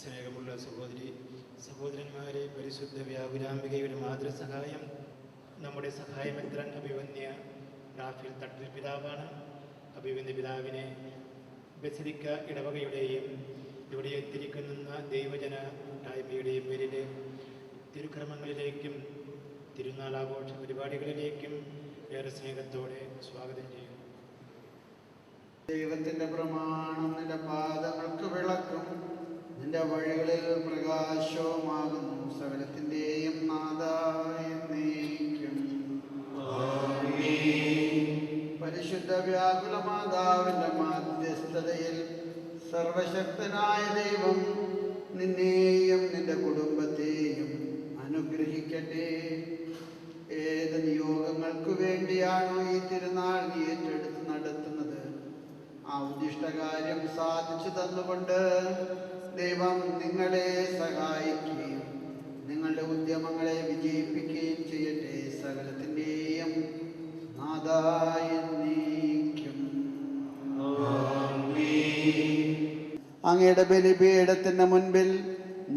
സ്നേഹമുള്ള സഹോദരന്മാരെ, പരിശുദ്ധ വ്യാകുലാംബികയുടെ മാതൃസഹായം നമ്മുടെ സഹായമെത്രൻ അഭിവന്യ റാഫേൽ തട്ടിൽ പിതാവാണ്. അഭിവന്യ പിതാവിനെ ബസിലിക്ക ഇടവകയുടെയും ഇവിടെ എത്തിയിരിക്കുന്ന ദൈവജന കൂട്ടായ്മയുടെയും പേരിൽ തിരുക്രമങ്ങളിലേക്കും തിരുനാളാഘോഷ പരിപാടികളിലേക്കും ഏറെ സ്നേഹത്തോടെ സ്വാഗതം ചെയ്യുന്നു. ദൈവത്തിൻ്റെ പ്രമാണം നിന്റെ പാദങ്ങൾക്ക് വിളക്കും, നിന്റെ വഴികളിൽ പ്രകാശവുമാകുന്നു. സകലത്തിൻ്റെയും നാഥായ എന്നേക്കും. പരിശുദ്ധ വ്യാകുല മാതാവിൻ്റെ മാധ്യസ്ഥതയിൽ സർവശക്തനായ ദൈവം നിന്നെയും നിന്റെ കുടുംബത്തെയും അനുഗ്രഹിക്കട്ടെ. ഏത് നിയോഗങ്ങൾക്ക് വേണ്ടിയാണോ ഈ തിരുനാൾ നീ ഏറ്റെടുത്ത് നടത്തുന്നത്, ആ ഉദ്ദിഷ്ടകാര്യം സാധിച്ചു തന്നുകൊണ്ട് ദൈവം നിങ്ങളെ സഹായിക്കുകയും നിങ്ങളുടെ ഉദ്യമങ്ങളെ വിജയിപ്പിക്കുകയും ചെയ്യട്ടെ. സകലത്തിൻ്റെയും നാഥായ എന്നേക്കും. അങ്ങയുടെ ബലിപീഠത്തിൻ്റെ മുൻപിൽ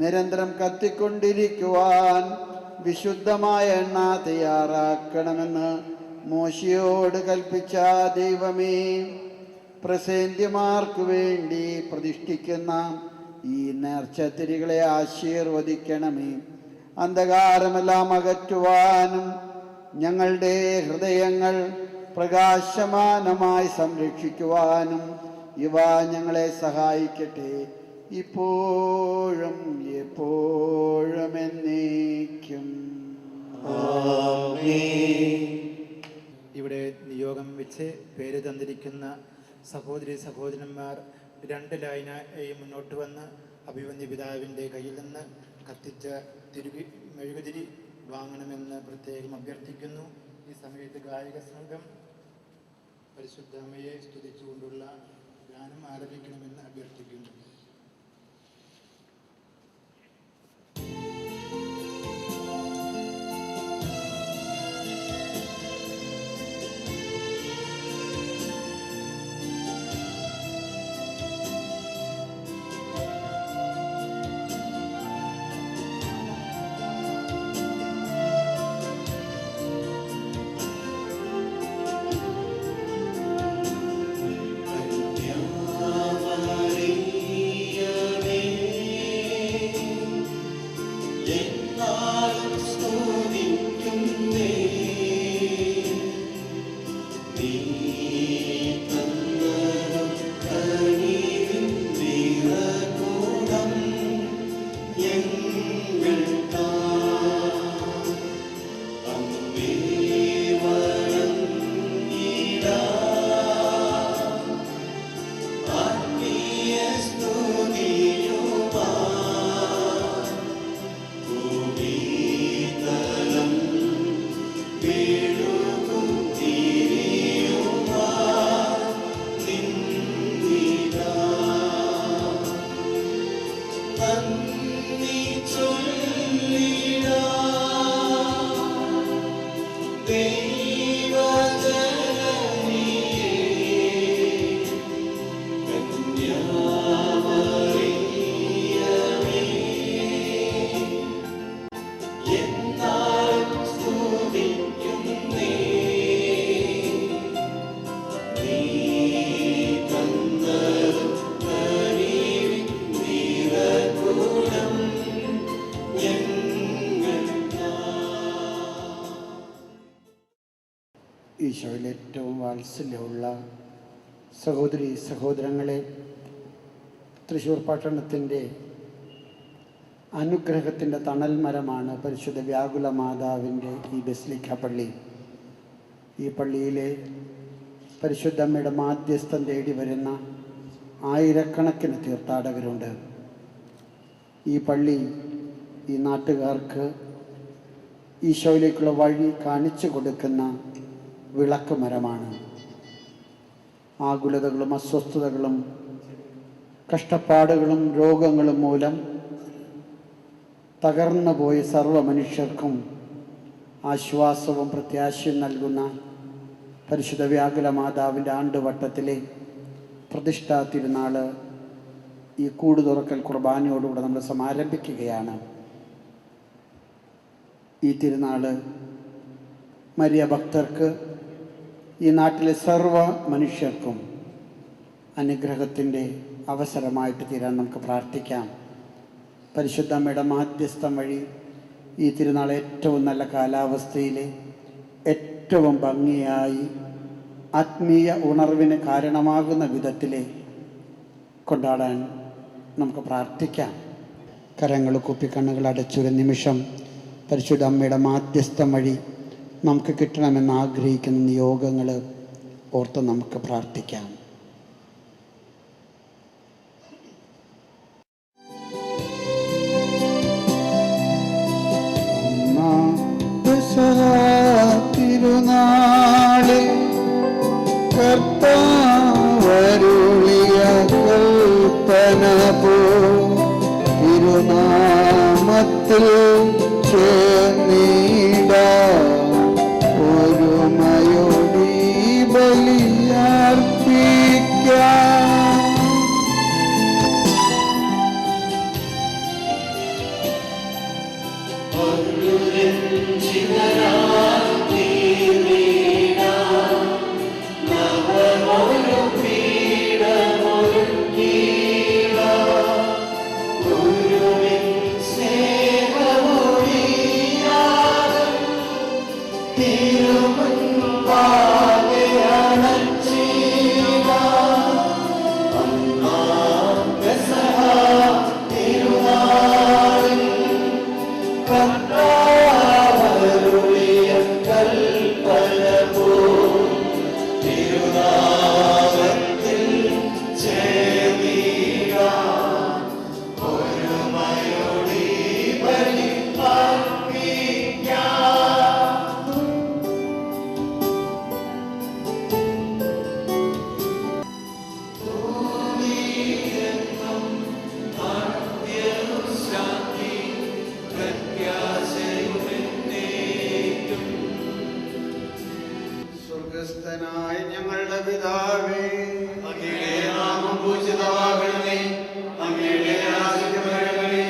നിരന്തരം കത്തിക്കൊണ്ടിരിക്കുവാൻ വിശുദ്ധമായ എണ്ണ തയ്യാറാക്കണമെന്ന് മോശയോട് കൽപ്പിച്ച ദൈവമേ, പ്രസേന്ത്യമാർക്കു വേണ്ടി പ്രതിഷ്ഠിക്കുന്ന ഈ നേർച്ചത്തിരികളെ ആശീർവദിക്കണമേ. അന്ധകാരമെല്ലാം അകറ്റുവാനും ഞങ്ങളുടെ ഹൃദയങ്ങൾ പ്രകാശമാനമായി സംരക്ഷിക്കുവാനും ഇവ ഞങ്ങളെ സഹായിക്കട്ടെ, ഇപ്പോഴും എപ്പോഴും എന്നേക്കും. ഇവിടെ നിയോഗം വെച്ച് പേര് തന്നിരിക്കുന്ന സഹോദരന്മാർ 2 ലൈനായി മുന്നോട്ട് വന്ന് അഭിവന്യ പിതാവിൻ്റെ കയ്യിൽ നിന്ന് കത്തിച്ച മെഴുകുതിരി വാങ്ങണമെന്ന് പ്രത്യേകം അഭ്യർത്ഥിക്കുന്നു. ഈ സമയത്ത് ഗായക സംഘം പരിശുദ്ധ അമ്മയെ സ്തുതിച്ചുകൊണ്ടുള്ള ഗാനം ആലപിക്കണമെന്ന് അഭ്യർത്ഥിക്കുന്നു. ഈശോയിൽ ഏറ്റവും വാത്സല്യമുള്ള സഹോദരങ്ങളെ, തൃശ്ശൂർ പട്ടണത്തിൻ്റെ അനുഗ്രഹത്തിൻ്റെ തണൽ മരമാണ് പരിശുദ്ധ വ്യാകുല മാതാവിൻ്റെ ഈ ബസിലിക്ക പള്ളി. ഈ പള്ളിയിലെ പരിശുദ്ധമ്മയുടെ മാധ്യസ്ഥം തേടി വരുന്ന ആയിരക്കണക്കിന് തീർത്ഥാടകരുണ്ട്. ഈ പള്ളി ഈ നാട്ടുകാർക്ക് ഈശോയിലേക്കുള്ള വഴി കാണിച്ചു കൊടുക്കുന്ന വിളക്ക് മരമാണ്. ആകുലതകളും അസ്വസ്ഥതകളും കഷ്ടപ്പാടുകളും രോഗങ്ങളും മൂലം തകർന്നു പോയ സർവ്വ മനുഷ്യർക്കും ആശ്വാസവും പ്രത്യാശയും നൽകുന്ന പരിശുദ്ധ വ്യാകുല മാതാവിൻ്റെ ആണ്ടുവട്ടത്തിലെ പ്രതിഷ്ഠാ തിരുനാൾ ഈ കൂട് തുറക്കൽ കുർബാനയോടുകൂടെ നമ്മൾ സമാരംഭിക്കുകയാണ്. ഈ തിരുനാൾ മരിയ ഭക്തർക്ക്, ഈ നാട്ടിലെ സർവ്വ മനുഷ്യർക്കും അനുഗ്രഹത്തിൻ്റെ അവസരമായിട്ട് തീരാൻ നമുക്ക് പ്രാർത്ഥിക്കാം. പരിശുദ്ധ അമ്മയുടെ മാധ്യസ്ഥം വഴി ഈ തിരുനാൾ ഏറ്റവും നല്ല കാലാവസ്ഥയിൽ ഏറ്റവും ഭംഗിയായി ആത്മീയ ഉണർവിന് കാരണമാകുന്ന വിധത്തിൽ കൊണ്ടാടാൻ നമുക്ക് പ്രാർത്ഥിക്കാം. കരങ്ങൾ കൂപ്പി കണ്ണുകൾ അടച്ചൊരു നിമിഷം പരിശുദ്ധ അമ്മയുടെ മാധ്യസ്ഥം വഴി നമുക്ക് കിട്ടണമെന്ന് ആഗ്രഹിക്കുന്ന നിയോഗങ്ങൾ ഓർത്ത് നമുക്ക് പ്രാർത്ഥിക്കാം. തിരുനാളിൽ കർത്താവരുളിയ കൽപ്പന പോ തിരുനാമത്തിൽ ചേർന്നിട ഒരുമയോടി ബലിയർപ്പിക്കാം. സ്വർഗ്ഗസ്ഥനായ ഞങ്ങളുടെ പിതാവേ, അങ്ങയുടെ നാമം പൂജിതമാകണമേ, അങ്ങയുടെ രാജ്യം വരണമേ,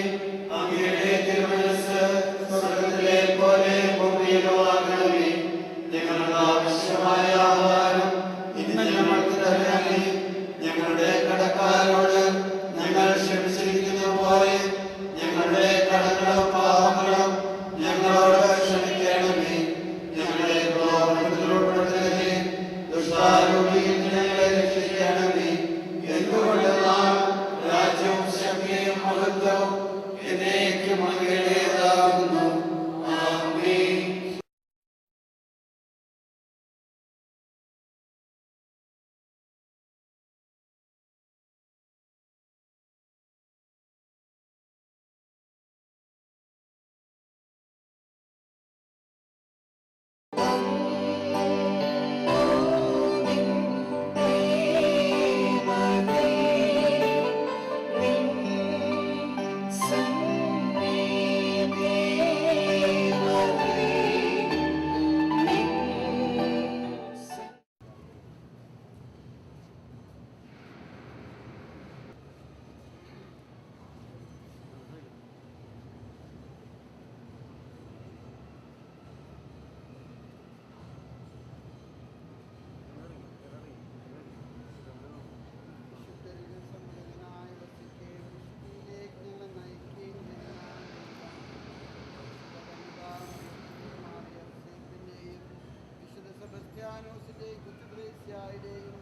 അങ്ങയുടെ തിരുമനസ്സ് സ്വർഗ്ഗത്തിലെ പോലെ ഭൂമിയിലുമാകണമേ. ഞങ്ങളുടെ ആവശ്യമായ ആഹാരം ഇന്ന് ഞങ്ങൾക്ക് തരണമേ. ഞങ്ങളുടെ കടക്കാരോട് ഞങ്ങൾ ക്ഷമിച്ചിരിക്കുന്ന പോലെ ഞങ്ങളുടെ കടങ്ങളും പാപങ്ങളും ഞങ്ങളോട് ക്ഷമിക്കണമേ. ഞങ്ങളെ പ്രലോഭനത്തിലുൾപ്പെടുത്തരുതേ, ദുഷ്ടാരൂപിയിൽ ഞങ്ങളെ രക്ഷിക്കണമേ. എന്തുകൊണ്ടെന്നാൽ രാജ്യവും ശക്തിയും മഹത്വവും എന്നേക്കും അങ്ങയുടേതാകുന്നു. ആമേൻ. സെബസ്ത്യാനോസിന്റെയും കുത്തിദ്രേസ്യായുടെയും